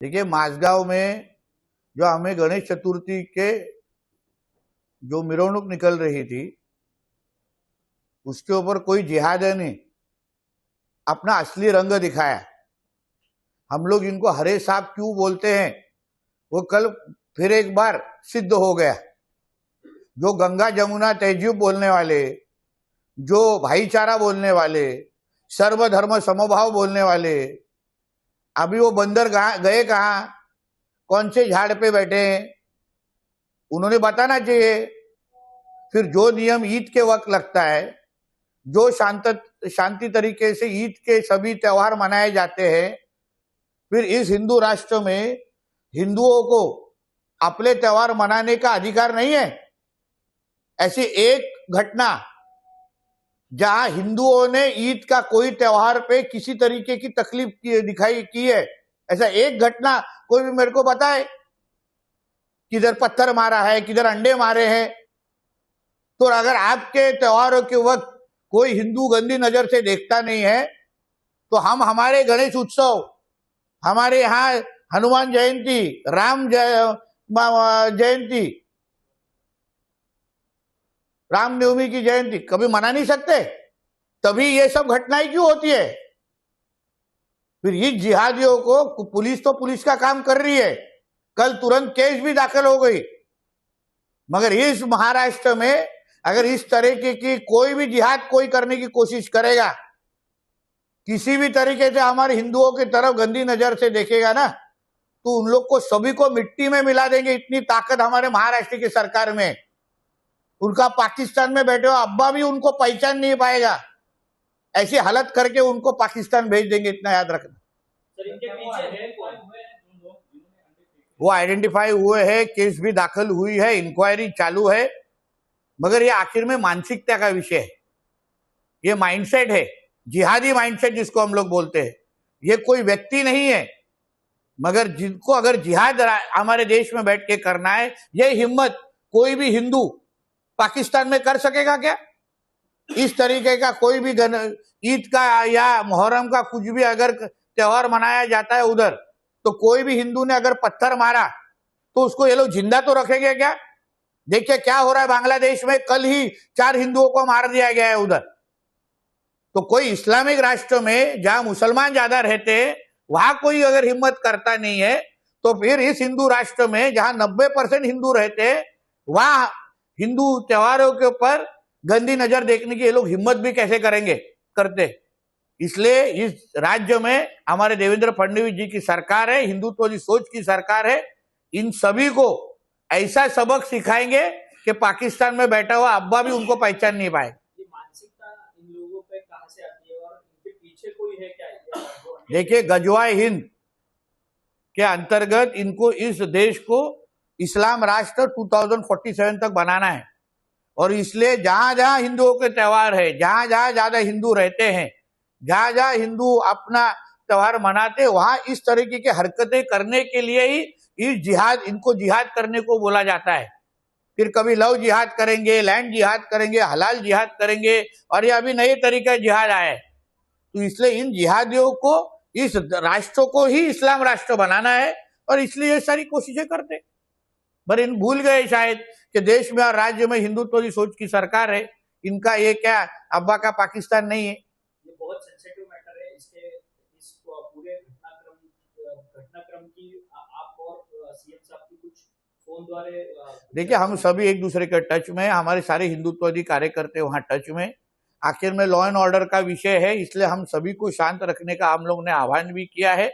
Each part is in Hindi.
देखिए, माझगांव में जो हमें गणेश चतुर्थी के जो मिरवणूक निकल रही थी, उसके ऊपर कोई जिहादी ने अपना असली रंग दिखाया। हम लोग इनको हरे साहब क्यों बोलते हैं, वो कल फिर एक बार सिद्ध हो गया। जो गंगा जमुना तहजीब बोलने वाले, जो भाईचारा बोलने वाले, सर्वधर्म समभाव बोलने वाले, अभी वो बंदर गए कहाँ, कौन से झाड़ पे बैठे हैं, उन्होंने बताना चाहिए। फिर जो नियम ईद के वक्त लगता है, जो शांति तरीके से ईद के सभी त्योहार मनाए जाते हैं, फिर इस हिंदू राष्ट्र में हिंदुओं को अपने त्योहार मनाने का अधिकार नहीं है। ऐसी एक घटना जहां हिंदुओं ने ईद का कोई त्योहार पे किसी तरीके की तकलीफ दिखाई की है, ऐसा एक घटना कोई भी मेरे को बताए। किधर पत्थर मारा है, किधर अंडे मारे हैं। तो अगर आपके त्योहारों के वक्त कोई हिंदू गंदी नजर से देखता नहीं है, तो हम हमारे गणेश उत्सव, हमारे यहाँ हनुमान जयंती, राम जयंती, रामनवमी की जयंती कभी मना नहीं सकते? तभी ये सब घटनाएं क्यों होती है? फिर इस जिहादियों को पुलिस तो पुलिस का काम कर रही है, कल तुरंत केस भी दाखिल हो गई। मगर इस महाराष्ट्र में अगर इस तरीके की कोई भी जिहाद कोई करने की कोशिश करेगा, किसी भी तरीके से हमारे हिंदुओं की तरफ गंदी नजर से देखेगा ना, तो उन लोग को सभी को मिट्टी में मिला देंगे। इतनी ताकत हमारे महाराष्ट्र की सरकार में। उनका पाकिस्तान में बैठे हुआ अब्बा भी उनको पहचान नहीं पाएगा। ऐसी हालत करके उनको पाकिस्तान भेज देंगे, इतना याद रखना। सर, इनके पीछे वो आइडेंटिफाई हुए हैं, केस भी दाखिल हुई है, इंक्वायरी चालू है। मगर ये आखिर में मानसिकता का विषय है, ये माइंडसेट है, जिहादी माइंडसेट जिसको हम लोग बोलते हैं। ये कोई व्यक्ति नहीं है, मगर जिनको अगर जिहाद हमारे देश में बैठ के करना है, ये हिम्मत कोई भी हिंदू पाकिस्तान में कर सकेगा क्या? इस तरीके का कोई भी ईद का या मुहर्रम का कुछ भी अगर त्योहार मनाया जाता है उधर, तो कोई भी हिंदू ने अगर पत्थर मारा तो उसको ये लोग जिंदा तो रखेंगे क्या? देखिए क्या हो रहा है बांग्लादेश में, कल ही 4 हिंदुओं को मार दिया गया है उधर। तो कोई इस्लामिक राष्ट्र में जहां मुसलमान ज्यादा रहते हैं, वहां कोई अगर हिम्मत करता नहीं है, तो फिर इस हिंदू राष्ट्र में जहां 90% हिंदू रहते हैं, वहां हिंदू त्योहारों के ऊपर गंदी नजर देखने की ये लोग हिम्मत भी कैसे करते। इसलिए इस राज्य में हमारे देवेंद्र फडणवीस जी की सरकार है, हिंदुत्व की सोच की सरकार है। इन सभी को ऐसा सबक सिखाएंगे कि पाकिस्तान में बैठा हुआ अब्बा भी उनको पहचान नहीं पाए। ये मानसिकता इन लोगों पे कहां से आती है और इनके पीछे कोई है क्या? देखिए, गजवाए हिंद के अंतर्गत इनको इस देश को इस्लाम राष्ट्र 2047 तक बनाना है। और इसलिए जहां जहां हिंदुओं के त्योहार है, जहां जहां ज्यादा हिंदू रहते हैं, जहां जहां हिंदू अपना त्योहार मनाते, वहां इस तरीके की हरकतें करने के लिए ही इनको जिहाद करने को बोला जाता है। फिर कभी लव जिहाद करेंगे, लैंड जिहाद करेंगे, हलाल जिहाद करेंगे, और ये अभी नए तरीके जिहाद आए। तो इसलिए इन जिहादियों को, इस राष्ट्र को ही इस्लाम राष्ट्र बनाना है, और इसलिए ये सारी कोशिशें करते। पर इन भूल गए शायद कि देश में और राज्य में हिंदुत्व की सोच की सरकार है। इनका ये क्या अब्बा का पाकिस्तान नहीं है। ये बहुत सेंसिटिव मैटर है। इस पूरे घटनाक्रम की आप और सीएम साहब की कुछ फोन द्वारा देखिए, हम सभी एक दूसरे के टच में, हमारे सारे हिंदुत्ववादी कार्यकर्ता वहां टच में। आखिर में लॉ एंड ऑर्डर का विषय है, इसलिए हम सभी को शांत रखने का हम लोग ने आह्वान भी किया है।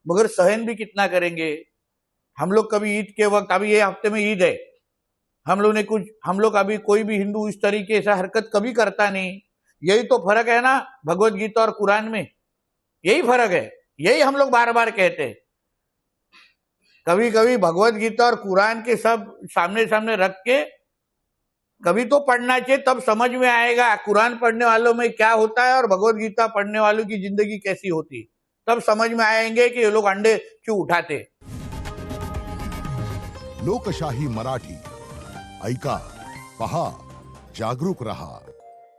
मगर सहन भी कितना करेंगे हम लोग? कभी ईद के वक्त, अभी ये हफ्ते में ईद है, हम लोग अभी कोई भी हिंदू इस तरीके से हरकत कभी करता नहीं। यही तो फर्क है ना भगवत गीता और कुरान में, यही फर्क है। यही हम लोग बार बार कहते हैं। कभी कभी भगवत गीता और कुरान के सब सामने सामने रख के कभी तो पढ़ना चाहिए, तब समझ में आएगा कुरान पढ़ने वालों में क्या होता है और भगवत गीता पढ़ने वालों की जिंदगी कैसी होती। तब समझ में आएंगे कि ये लोग अंडे क्यों उठाते। लोकशाही मराठी ऐका, पहा, जागरूक रहा।